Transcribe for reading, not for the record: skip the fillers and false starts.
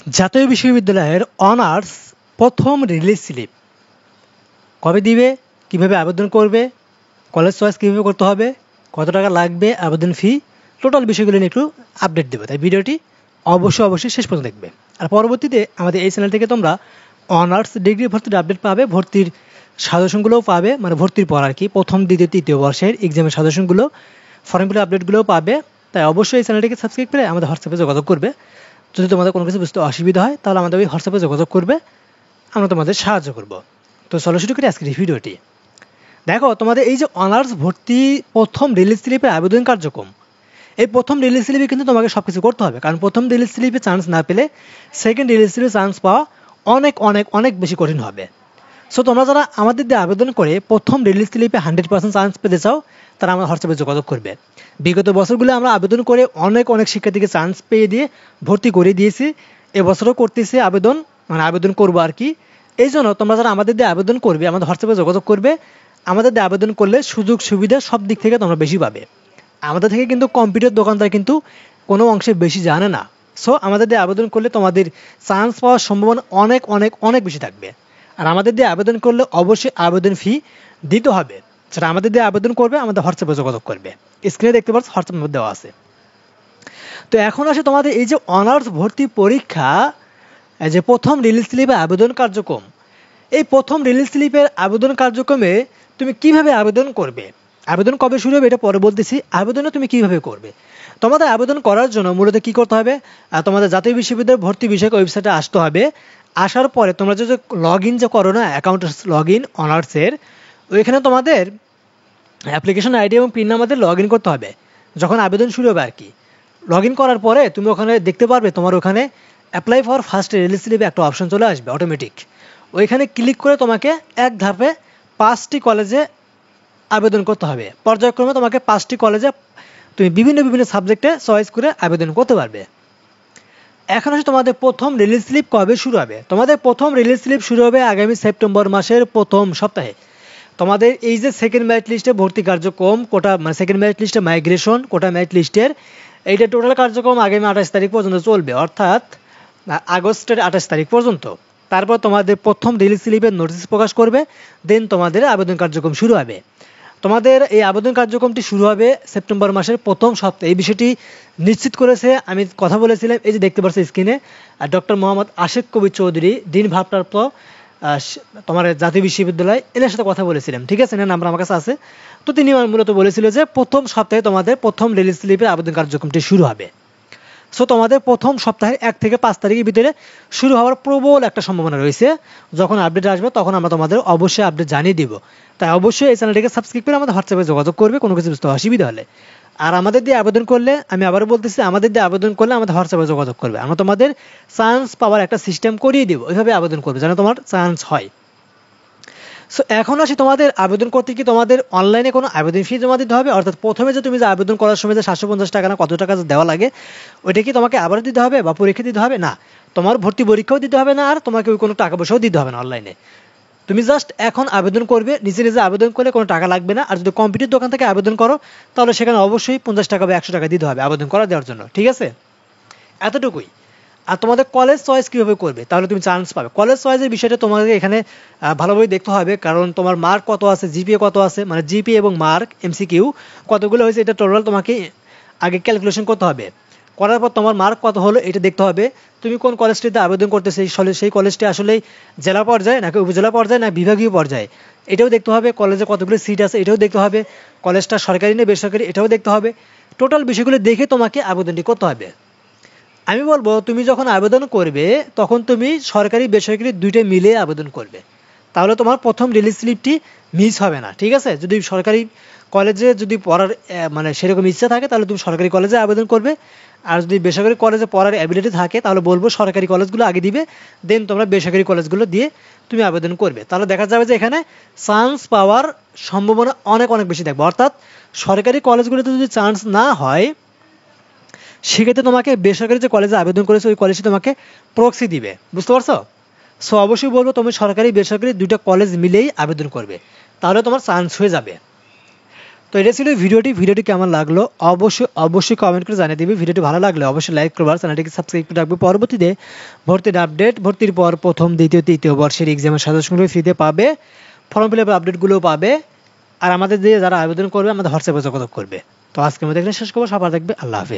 জাতীয় বিশ্ববিদ্যালয়ের অনার্স প্রথম রিলিজ স্লিপ কবে দিবে, কিভাবে আবেদন করবে, কলেজ চয়েস কীভাবে করতে হবে, কত টাকা লাগবে, আবেদন ফি, টোটাল বিষয়গুলো নিয়ে একটু আপডেট দেবো। তাই ভিডিওটি অবশ্যই শেষ পর্যন্ত দেখবে। আর পরবর্তীতে আমাদের এই চ্যানেল থেকে তোমরা অনার্স ডিগ্রি ভর্তির আপডেট পাবে, ভর্তির সাজেশনগুলোও পাবে, মানে ভর্তির পর আর কি প্রথম দ্বিতীয় তৃতীয় বর্ষের এক্সামের সাজেশনগুলো, ফর্মগুলো আপডেটগুলোও পাবে। তাই অবশ্যই এই চ্যানেলটিকে সাবস্ক্রাইব করে আমাদের হোয়াটসঅ্যাপে যোগাযোগ করবে। যদি তোমাদের কোনো কিছু বুঝতে অসুবিধা হয় তাহলে আমাদের ওই হোয়াটসঅ্যাপে যোগাযোগ করবে, আমরা তোমাদের সাহায্য করব। তো চলো শুরু করি আজকের এই ভিডিওটি। দেখো, তোমাদের এই যে অনার্স ভর্তি প্রথম রিলিজ স্লিপের আবেদন কার্যক্রম, এই প্রথম রিলিজ স্লিপে কিন্তু তোমাকে সব কিছু করতে হবে, কারণ প্রথম রিলিজ স্লিপে চান্স না পেলে সেকেন্ড রিলিজ স্লিপে চান্স পাওয়া অনেক বেশি কঠিন হবে। সো তোমরা যারা আমাদের দিয়ে আবেদন করে প্রথম রিলিজ স্লিপে 100% চান্স পেতে চাও, তারা আমার হোয়াটসঅ্যাপে যোগাযোগ করবে। বিগত বছরগুলো আমরা আবেদন করে অনেক শিক্ষার্থীকে চান্স পেয়ে দিয়ে ভর্তি করে দিয়েছি, এবছরও করতেছি আবেদন, মানে আবেদন করবো আর কি। এই জন্য তোমরা যারা আমাদের দিয়ে আবেদন করবে, আমাদের হোয়াটসঅ্যাপে যোগাযোগ করবে। আমাদের দিয়ে আবেদন করলে সুযোগ সুবিধা সব দিক থেকে তোমরা বেশি পাবে। আমাদের থেকে কিন্তু কম্পিউটার দোকানদার কিন্তু কোনো অংশে বেশি জানে না। সো আমাদের দিয়ে আবেদন করলে তোমাদের চান্স পাওয়ার সম্ভাবনা অনেক বেশি থাকবে। আর আমাদের দিয়ে আবেদন করলে অবশ্যই আবেদন ফি দিতে হবে। সেটা আমাদের দিয়ে আবেদন করবে, আমাদের হোয়াটসঅ্যাপে যোগাযোগ করবে। স্ক্রিনে দেখতে পাচ্ছ হোয়াটসঅ্যাপ দেওয়া আছে। তো এখন আসে তোমাদের এই যে অনার্স ভর্তি পরীক্ষা, এই যে প্রথম রিলিজ স্লিপে আবেদন কার্যক্রম, এই প্রথম রিলিজ স্লিপের আবেদন কার্যক্রমে তুমি কিভাবে আবেদন করবে, আবেদন কবে শুরু হবে এটা পরে বলতেছি। আবেদনে তুমি কিভাবে করবে, তোমাদের আবেদন করার জন্য মূলত কি করতে হবে, তোমাদের জাতীয় বিশ্ববিদ্যালয় ভর্তি বিষয়ক ওয়েবসাইটে আসতে হবে। আসার পরে তোমরা যে লগ ইন যে করো না, অ্যাকাউন্ট লগ ইন অনার্সের, ওইখানে তোমাদের অ্যাপ্লিকেশন আইডি এবং পিন নাম্বার লগ ইন করতে হবে যখন আবেদন শুরু হবে আর কি। লগ ইন করার পরে তুমি ওখানে দেখতে পারবে তোমার ওখানে অ্যাপ্লাই ফর ফার্স্ট রিলিজ স্লিপে একটা অপশন চলে আসবে অটোমেটিক। ওইখানে ক্লিক করে তোমাকে এক ধাপে 5টি কলেজে আবেদন করতে হবে। পর্যায়ক্রমে তোমাকে 5টি কলেজে তুমি বিভিন্ন সাবজেক্টে চয়েস করে আবেদন করতে পারবে। এখন আসলে তোমাদের প্রথম রিলিজ স্লিপ কবে শুরু হবে, তোমাদের প্রথম রিলিজ স্লিপ শুরু হবে আগামী সেপ্টেম্বর মাসের প্রথম সপ্তাহে। তোমাদের এই যে সেকেন্ড মেরিট লিস্টে ভর্তি কার্যক্রম, কোটা মানে সেকেন্ড মেরিট লিস্টে মাইগ্রেশন, কোটা মেরিট লিস্টের এইটা টোটাল কার্যক্রম আগামী 28 তারিখ পর্যন্ত চলবে, অর্থাৎ আগস্টের 28 তারিখ পর্যন্ত। তারপর তোমাদের প্রথম রিলিজ স্লিপের নোটিশ প্রকাশ করবে, দেন তোমাদের আবেদন কার্যক্রম শুরু হবে। তোমাদের এই আবেদন কার্যক্রমটি শুরু হবে সেপ্টেম্বর মাসের প্রথম সপ্তাহে। এই বিষয়টি নিশ্চিত করেছে, আমি কথা বলেছিলাম, এই যে দেখতে পাচ্ছ স্ক্রিনে, ডক্টর মোহাম্মদ আশিক কবির চৌধুরী, ডিন ভারপ্রাপ্ত তোমার জাতীয় বিশ্ববিদ্যালয়, এনার সাথে কথা বলেছিলাম, ঠিক আছে, এনার নাম্বার আমার কাছে আছে। তো তিনি মূলত বলেছিল যে প্রথম সপ্তাহে তোমাদের প্রথম রিলিজ স্লিপের আবেদন কার্যক্রমটি শুরু হবে। সো তোমাদের প্রথম সপ্তাহের 1 থেকে 5 তারিখের ভিতরে শুরু হওয়ার প্রবল একটা সম্ভাবনা রয়েছে। যখন আপডেট আসবে তখন আমরা তোমাদের অবশ্যই আপডেট জানিয়ে দিব। তাই অবশ্যই এই চ্যানেলটিকে সাবস্ক্রাইব করে আমাদের হোয়াটসঅ্যাপে যোগাযোগ করবে কোনো কিছু বুঝতে অসুবিধা হলে। আর আমাদের দিয়ে আবেদন করলে, আমি আবারও বলতেছি, আমাদের দিয়ে আবেদন করলে আমাদের হোয়াটসঅ্যাপে যোগাযোগ করবে, আমরা তোমাদের চান্স পাওয়ার একটা সিস্টেম করিয়ে দিব। ওইভাবে আবেদন করবে যেন তোমার চান্স হয়। সো এখন আসি তোমাদের আবেদন করতে কি তোমাদের অনলাইনে কোনো আবেদন ফি জমা দিতে হবে, অর্থাৎ প্রথমে যে তুমি যে আবেদন করার সময় যে 750 টাকা না কত টাকা দেওয়া লাগে, ওইটা কি তোমাকে আবারও দিতে হবে বা পরীক্ষা দিতে হবে? না, তোমার ভর্তি পরীক্ষাও দিতে হবে না, আর তোমাকে ওই কোনো টাকা পয়সাও দিতে হবে না অনলাইনে। তুমি জাস্ট এখন আবেদন করবে, নিজে আবেদন করলে কোনো টাকা লাগবে না। আর যদি কম্পিউটার দোকান থেকে আবেদন করো তাহলে সেখানে অবশ্যই 50 টাকা বা 100 টাকা দিতে হবে আবেদন করা দেওয়ার জন্য, ঠিক আছে, এতটুকুই। আর তোমাদের কলেজ চয়েস কীভাবে করবে, তাহলে তুমি চান্স পাবে। কলেজ চয়েসের বিষয়টা তোমাকে এখানে ভালোভাবে দেখতে হবে, কারণ তোমার মার্ক কত আছে, জিপিএ কত আছে, মানে জিপিএ এবং মার্ক এমসিকিউ কতগুলো হয়েছে এটা টোটাল তোমাকে আগে ক্যালকুলেশন করতে হবে। করার পর তোমার মার্ক কত হলো এটা দেখতে হবে। তুমি কোন কলেজটিতে আবেদন করতে সেই কলেজটি আসলে জেলা পর্যায়ে নাকি উপজেলা পর্যায়ে না বিভাগীয় পর্যায়ে, এটাও দেখতে হবে। কলেজে কতগুলো সিট আছে এটাও দেখতে হবে। কলেজটা সরকারি না বেসরকারি এটাও দেখতে হবে। টোটাল বিষয়গুলো দেখে তোমাকে আবেদনটি করতে হবে। আমি বলবো তুমি যখন আবেদন করবে তখন তুমি সরকারি বেসরকারি দুইটা মিলে আবেদন করবে, তাহলে তোমার প্রথম রিলিজ স্লিপটি মিস হবে না, ঠিক আছে। যদি সরকারি কলেজে যদি পড়ার মানে সেরকম ইচ্ছা থাকে তাহলে তুমি সরকারি কলেজে আবেদন করবে, আর যদি বেসরকারি কলেজে পড়ার অ্যাবিলিটি থাকে তাহলে বলবো সরকারি কলেজগুলো আগে দিবে, দেন তোমরা বেসরকারি কলেজগুলো দিয়ে তুমি আবেদন করবে। তাহলে দেখা যাবে যে এখানে চান্স পাওয়ার সম্ভাবনা অনেক বেশি থাকবে। অর্থাৎ সরকারি কলেজগুলোতে যদি চান্স না হয় সেক্ষেত্রে তোমাকে বেসরকারি যে কলেজে আবেদন করেছে ওই কলেজে তোমাকে প্রক্সি দিবে, বুঝতে পারছো। সো অবশ্যই বলবো তুমি সরকারি বেসরকারি দুইটা কলেজ মিলেই আবেদন করবে, তাহলে তোমার চান্স হয়ে যাবে। তো এটা ছিল ভিডিওটি কেমন লাগলো অবশ্যই কমেন্ট করে জানিয়ে দিবে। ভিডিওটি ভালো লাগলে অবশ্যই লাইক করবে, আর চ্যানেলটিকে সাবস্ক্রাইব করে রাখবে। পরবর্তীতে ভর্তির আপডেট, ভর্তির পর প্রথম দ্বিতীয় তৃতীয় বর্ষের এক্সামের সাজেশনগুলো ফ্রিতে পাবে, ফর্ম ফিল আপের আপডেটগুলোও পাবে, আর আমাদের দিয়ে যারা আবেদন করবে আমাদের হোয়াটসঅ্যাপে যোগাযোগ করবে। তো আজকের মধ্যে এখানে শেষ করবো। সবার থাকবে, আল্লাহ হাফেজ।